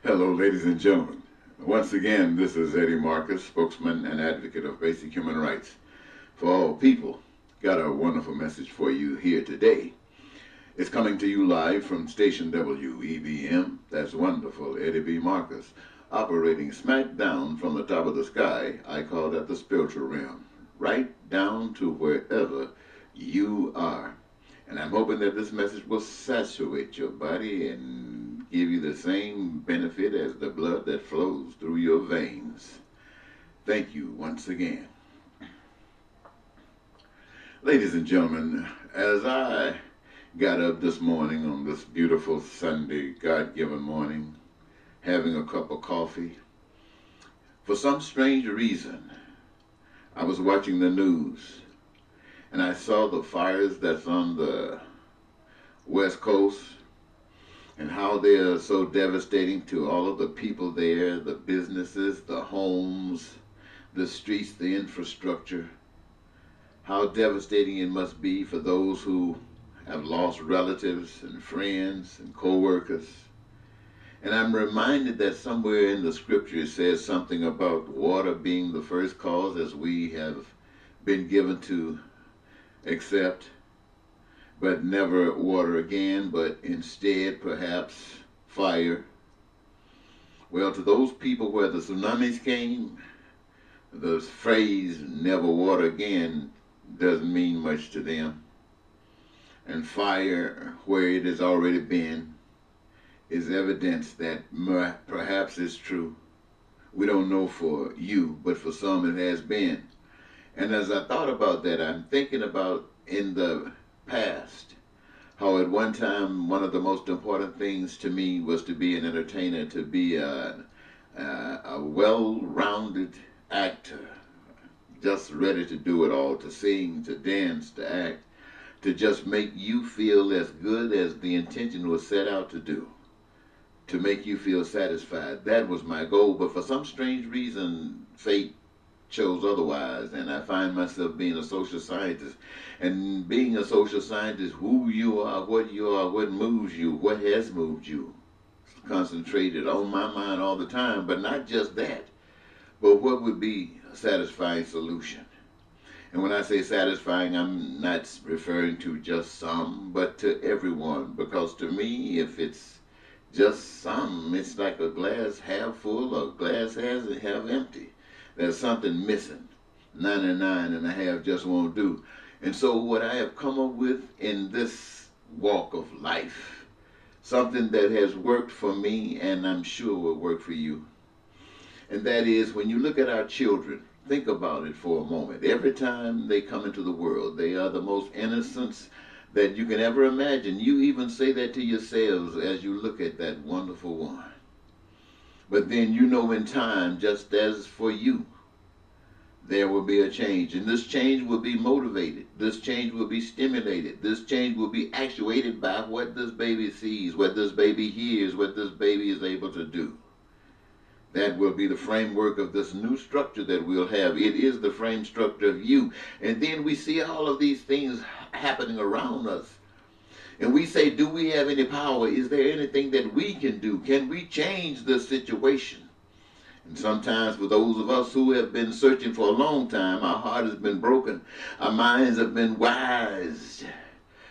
Hello, ladies and gentlemen. Once again, this is Eddie Marcus, spokesman and advocate of basic human rights for all people. Got a wonderful message for you here today. It's coming to you live from Station WEBM. That's wonderful, Eddie B. Marcus, operating smack down from the top of the sky. I call that the spiritual realm, right down to wherever you are. And I'm hoping that this message will saturate your body and give you the same benefit as the blood that flows through your veins. Thank you once again. Ladies and gentlemen, as I got up this morning on this beautiful Sunday, God-given morning, having a cup of coffee, for some strange reason, I was watching the news and I saw the fires that's on the West Coast and how they are so devastating to all of the people there, the businesses, the homes, the streets, the infrastructure. How devastating it must be for those who have lost relatives and friends and co-workers. And I'm reminded that somewhere in the scripture it says something about water being the first cause, as we have been given to accept, but never water again, but instead perhaps fire. Well, to those people where the tsunamis came, the phrase never water again doesn't mean much to them. And fire, where it has already been, is evidence that perhaps it's true. We don't know for you, but for some it has been. And as I thought about that, I'm thinking about in the past, how at one time one of the most important things to me was to be an entertainer, to be a well-rounded actor, just ready to do it all, to sing, to dance, to act, to just make you feel as good as the intention was set out to do, to make you feel satisfied. That was my goal, but for some strange reason, fate chose otherwise, and I find myself being a social scientist. And being a social scientist, who you are, what moves you, what has moved you, it's concentrated on my mind all the time. But not just that, but what would be a satisfying solution. And when I say satisfying, I'm not referring to just some, but to everyone. Because to me, if it's just some, it's like a glass half full or glass half empty. There's something missing. 99 and a half just won't do. And so what I have come up with in this walk of life, something that has worked for me and I'm sure will work for you. And that is, when you look at our children, think about it for a moment. Every time they come into the world, they are the most innocent that you can ever imagine. You even say that to yourselves as you look at that wonderful one. But then you know in time, just as for you, there will be a change. And this change will be motivated. This change will be stimulated. This change will be actuated by what this baby sees, what this baby hears, what this baby is able to do. That will be the framework of this new structure that we'll have. It is the frame structure of you. And then we see all of these things happening around us. And we say, do we have any power? Is there anything that we can do? Can we change the situation? And sometimes for those of us who have been searching for a long time, our heart has been broken. Our minds have been wised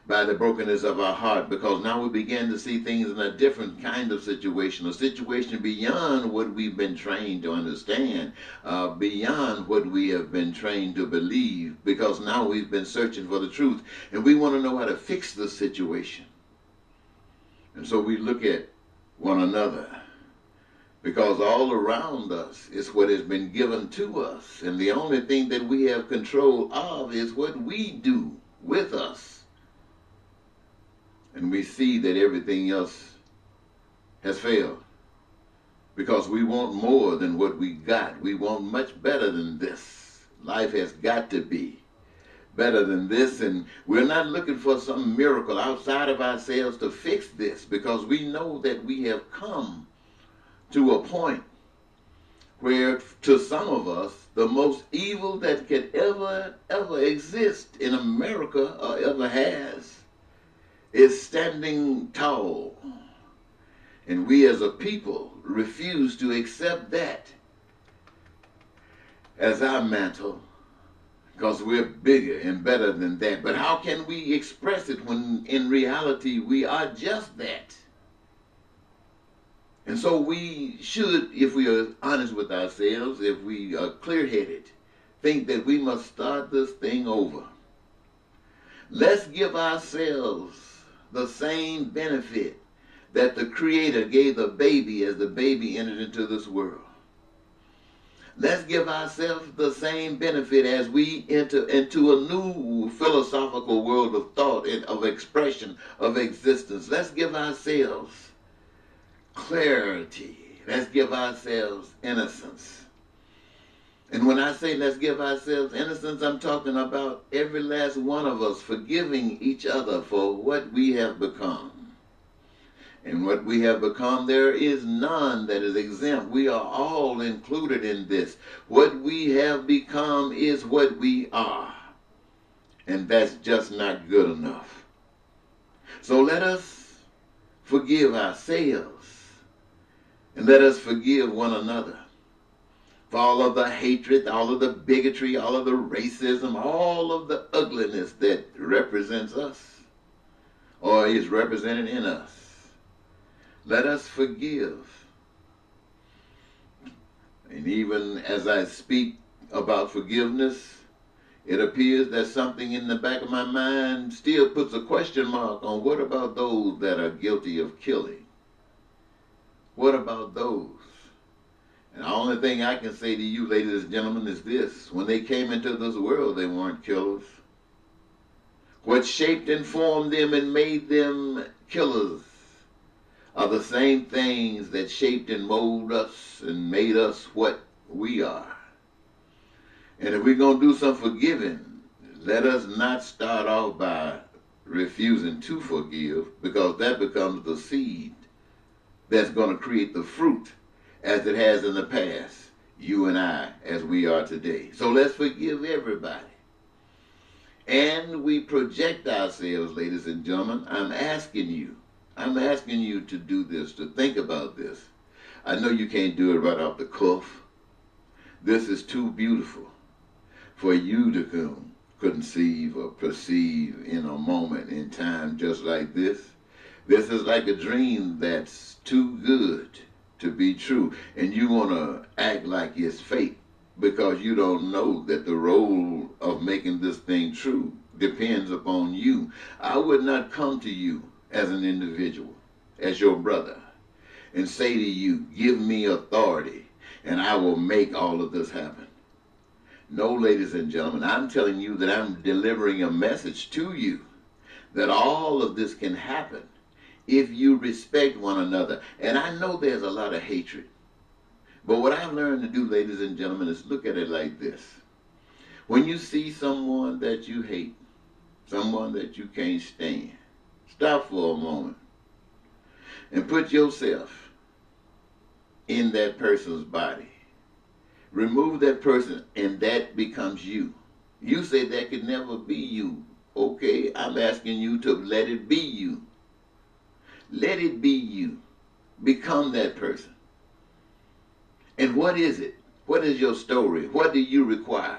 by the brokenness of our heart, because now we begin to see things in a different kind of situation, a situation beyond what we've been trained to understand, beyond what we have been trained to believe, because now we've been searching for the truth, and we want to know how to fix the situation. And so we look at one another, because all around us is what has been given to us, and the only thing that we have control of is what we do with us. And we see that everything else has failed, because we want more than what we got. We want much better than this. Life has got to be better than this, and we're not looking for some miracle outside of ourselves to fix this, because we know that we have come to a point where, to some of us, the most evil that could ever exist in America or ever has is standing tall. And we as a people refuse to accept that as our mantle, because we're bigger and better than that. But how can we express it when in reality we are just that? And so we should, if we are honest with ourselves, if we are clear-headed, think that we must start this thing over. Let's give ourselves the same benefit that the Creator gave the baby as the baby entered into this world. Let's give ourselves the same benefit as we enter into a new philosophical world of thought and of expression, of existence. Let's give ourselves clarity. Let's give ourselves innocence. And when I say let's give ourselves innocence, I'm talking about every last one of us forgiving each other for what we have become. And what we have become, there is none that is exempt. We are all included in this. What we have become is what we are. And that's just not good enough. So let us forgive ourselves. And let us forgive one another for all of the hatred, all of the bigotry, all of the racism, all of the ugliness that represents us or is represented in us. Let us forgive. And even as I speak about forgiveness, it appears that something in the back of my mind still puts a question mark on what about those that are guilty of killing? What about those? And the only thing I can say to you, ladies and gentlemen, is this. When they came into this world, they weren't killers. What shaped and formed them and made them killers are the same things that shaped and molded us and made us what we are. And if we're going to do some forgiving, let us not start off by refusing to forgive, because that becomes the seed that's going to create the fruit as it has in the past, you and I, as we are today. So let's forgive everybody. And we project ourselves, ladies and gentlemen. I'm asking you to do this, to think about this. I know you can't do it right off the cuff. This is too beautiful for you to conceive or perceive in a moment in time just like this. This is like a dream that's too good to be true, and you want to act like it's fake because you don't know that the role of making this thing true depends upon you. I would not come to you as an individual, as your brother, and say to you, give me authority and I will make all of this happen. No, ladies and gentlemen, I'm telling you that I'm delivering a message to you that all of this can happen if you respect one another. And I know there's a lot of hatred. But what I've learned to do, ladies and gentlemen, is look at it like this. When you see someone that you hate, someone that you can't stand, stop for a moment and put yourself in that person's body. Remove that person and that becomes you. You say that could never be you. Okay, I'm asking you to let it be you. Let it be you. Become that person. And what is it? What is your story? What do you require?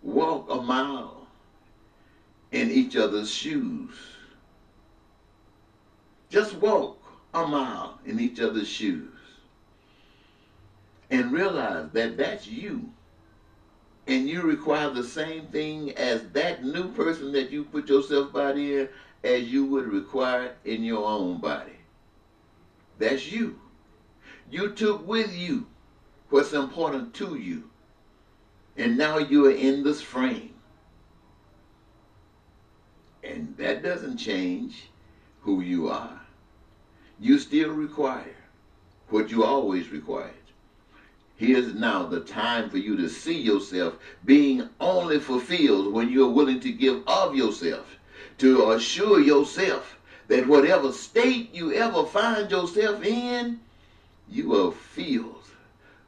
Walk a mile in each other's shoes. Just walk a mile in each other's shoes. And realize that that's you. And you require the same thing as that new person that you put yourself body in as you would require in your own body. That's you. You took with you what's important to you. And now you are in this frame. And that doesn't change who you are. You still require what you always required. Here's now the time for you to see yourself being only fulfilled when you're willing to give of yourself, to assure yourself that whatever state you ever find yourself in, you are filled,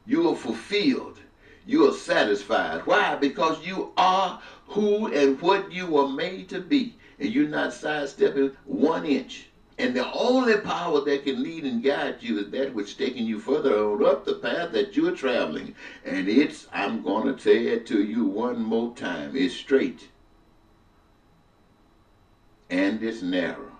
you are fulfilled, you are satisfied. Why? Because you are who and what you were made to be. and you're not sidestepping 1 inch. And the only power that can lead and guide you is that which taking you further on up the path that you're traveling. And it's, I'm going to say it to you one more time, it's straight. And it's narrow.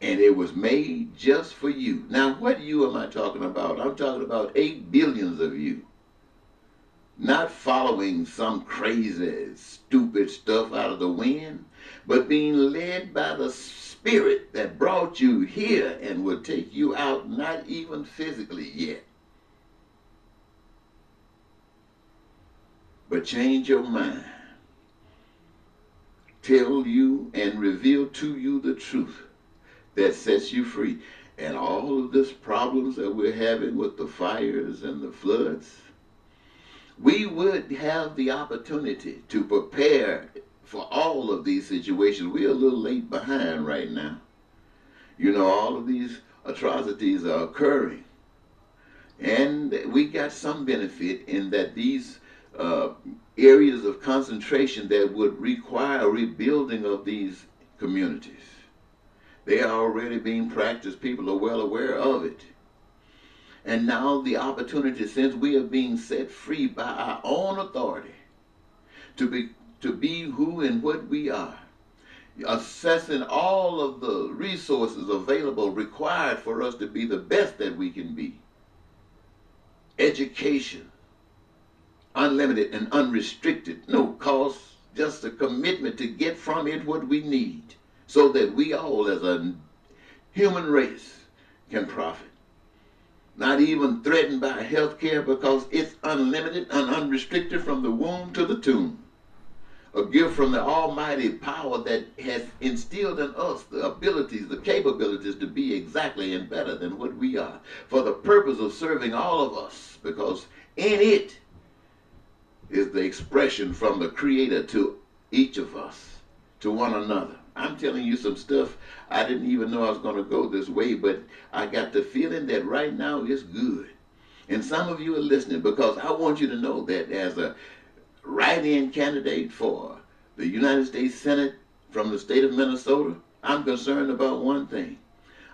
And it was made just for you. Now, what you am I talking about? I'm talking about 8 billions of you. Not following some crazy, stupid stuff out of the wind, but being led by the Spirit that brought you here and will take you out, not even physically yet. But change your mind. Tell you and reveal to you the truth that sets you free. And all of these problems that we're having with the fires and the floods, we would have the opportunity to prepare for all of these situations. We're a little late behind right now. You know, all of these atrocities are occurring. And we got some benefit in that these areas of concentration that would require rebuilding of these communities, they are already being practiced. People are well aware of it. And now the opportunity, since we are being set free by our own authority, to be who and what we are, assessing all of the resources available required for us to be the best that we can be. Education, unlimited and unrestricted, no cost, just a commitment to get from it what we need, so that we all as a human race can profit. Not even threatened by health care, because it's unlimited and unrestricted from the womb to the tomb. A gift from the almighty power that has instilled in us the abilities, the capabilities to be exactly and better than what we are, for the purpose of serving all of us, because in it is the expression from the Creator to each of us, to one another. I'm telling you some stuff I didn't even know I was going to go this way, but I got the feeling that right now it's good. And some of you are listening, because I want you to know that as a write-in candidate for the United States Senate from the state of Minnesota, I'm concerned about one thing.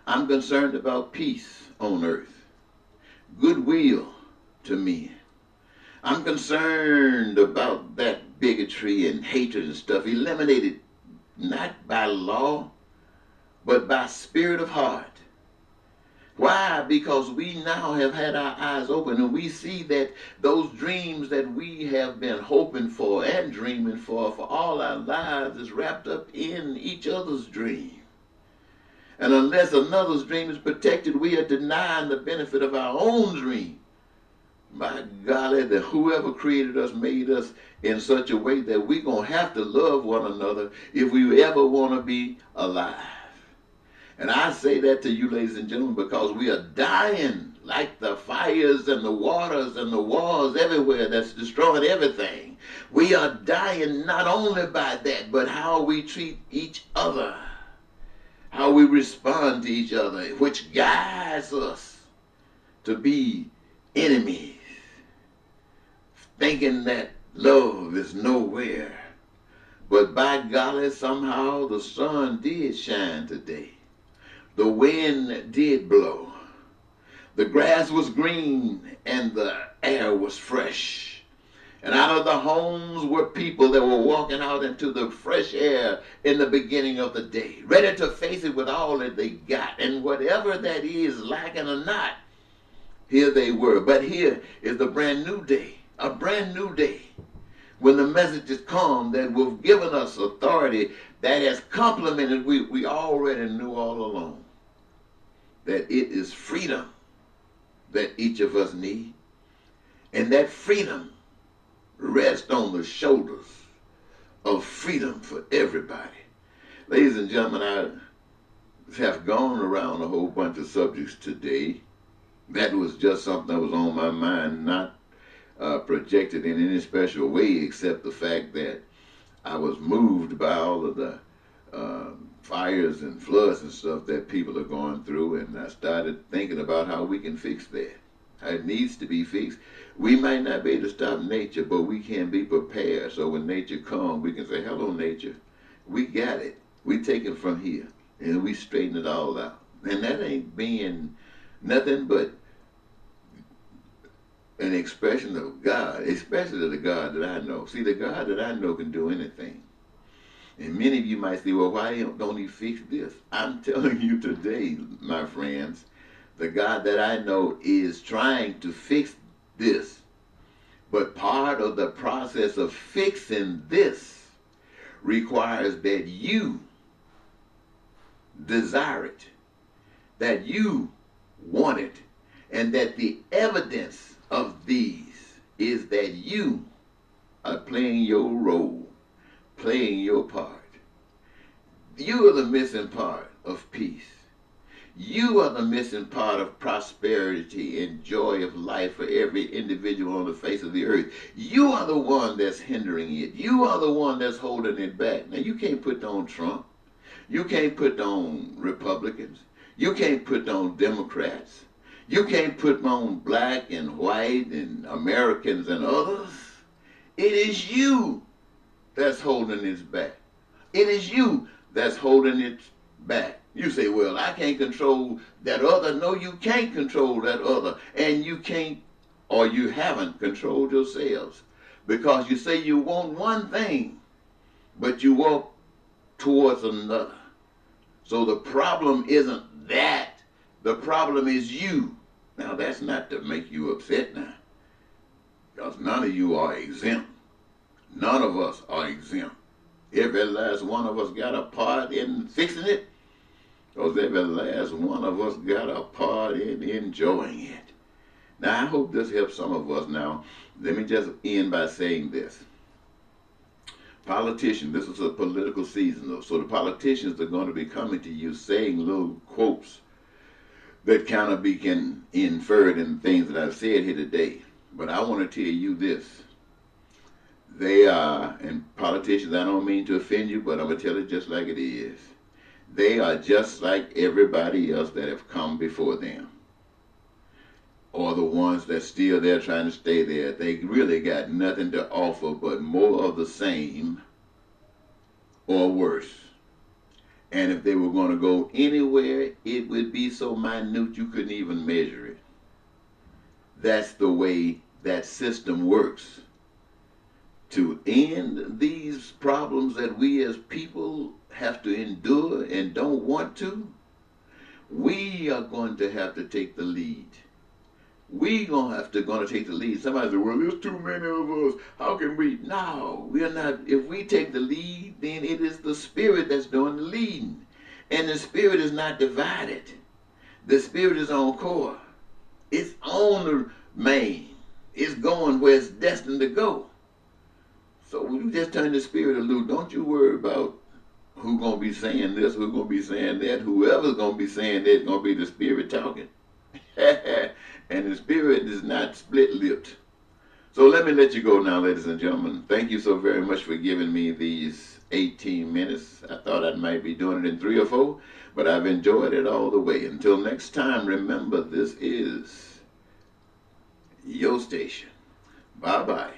I'm concerned about peace on earth, goodwill to men. I'm concerned about that bigotry and hatred and stuff eliminated not by law, but by spirit of heart. Why? Because we now have had our eyes open, and we see that those dreams that we have been hoping for and dreaming for all our lives is wrapped up in each other's dream. And unless another's dream is protected, we are denying the benefit of our own dream. My golly, that whoever created us made us in such a way that we're going to have to love one another if we ever want to be alive. And I say that to you, ladies and gentlemen, because we are dying like the fires and the waters and the wars everywhere that's destroying everything. We are dying not only by that, but how we treat each other, how we respond to each other, which guides us to be enemies, thinking that love is nowhere. But by golly, somehow the sun did shine today. The wind did blow. The grass was green and the air was fresh. And out of the homes were people that were walking out into the fresh air in the beginning of the day, ready to face it with all that they got. And whatever that is, lacking or not, here they were. But here is the brand new day, a brand new day, when the message has come that will have given us authority that has complemented we already knew all along. That it is freedom that each of us need. And that freedom rests on the shoulders of freedom for everybody. Ladies and gentlemen, I have gone around a whole bunch of subjects today. That was just something that was on my mind, not projected in any special way, except the fact that I was moved by all of the fires and floods and stuff that people are going through, and I started thinking about how we can fix that. How it needs to be fixed. We might not be able to stop nature, but we can be prepared, so when nature comes, we can say, hello nature, We got it. We take it from here and we straighten it all out. And that ain't being nothing but an expression of God, especially the God that I know. See, the God that I know can do anything. And many of you might say, well, why don't he fix this? I'm telling you today, my friends, the God that I know is trying to fix this. But part of the process of fixing this requires that you desire it, that you want it, and that the evidence of these is that you are playing your role, playing your part. You are the missing part of peace. You are the missing part of prosperity and joy of life for every individual on the face of the earth. You are the one that's hindering it. You are the one that's holding it back. Now, you can't put on Trump. You can't put on Republicans. You can't put on Democrats. You can't put on black and white and Americans and others. It is you that's holding it back. It is you that's holding it back. You say, well, I can't control that other. No, you can't control that other. And you can't, or you haven't controlled yourselves. Because you say you want one thing, but you walk towards another. So the problem isn't that. The problem is you. Now, that's not to make you upset now. Because none of you are exempt. None of us are exempt. Every last one of us got a part in fixing it. Because every last one of us got a part in enjoying it. Now, I hope this helps some of us. Now, let me just end by saying this. Politicians, this is a political season, though, so the politicians are going to be coming to you saying little quotes that kind of be inferred in things that I've said here today. But I want to tell you this. They are, and politicians, I don't mean to offend you, but I'm going to tell it just like it is. They are just like everybody else that have come before them, or the ones that's still there trying to stay there. They really got nothing to offer but more of the same or worse. And if they were going to go anywhere, it would be so minute you couldn't even measure it. That's the way that system works. To end these problems that we as people have to endure and don't want to, we are going to have to take the lead. We gonna take the lead. Somebody said, well, there's too many of us. How can we? No, we are not. If we take the lead, then it is the Spirit that's doing the leading. And the Spirit is not divided. The Spirit is on core. It's on the main. It's going where it's destined to go. So when you just turn the Spirit loose, don't you worry about who's going to be saying this, who's going to be saying that. Whoever's going to be saying that is going to be the Spirit talking. And the Spirit is not split-lipped. So let me let you go now, ladies and gentlemen. Thank you so very much for giving me these 18 minutes. I thought I might be doing it in 3 or 4, but I've enjoyed it all the way. Until next time, remember, this is your station. Bye-bye.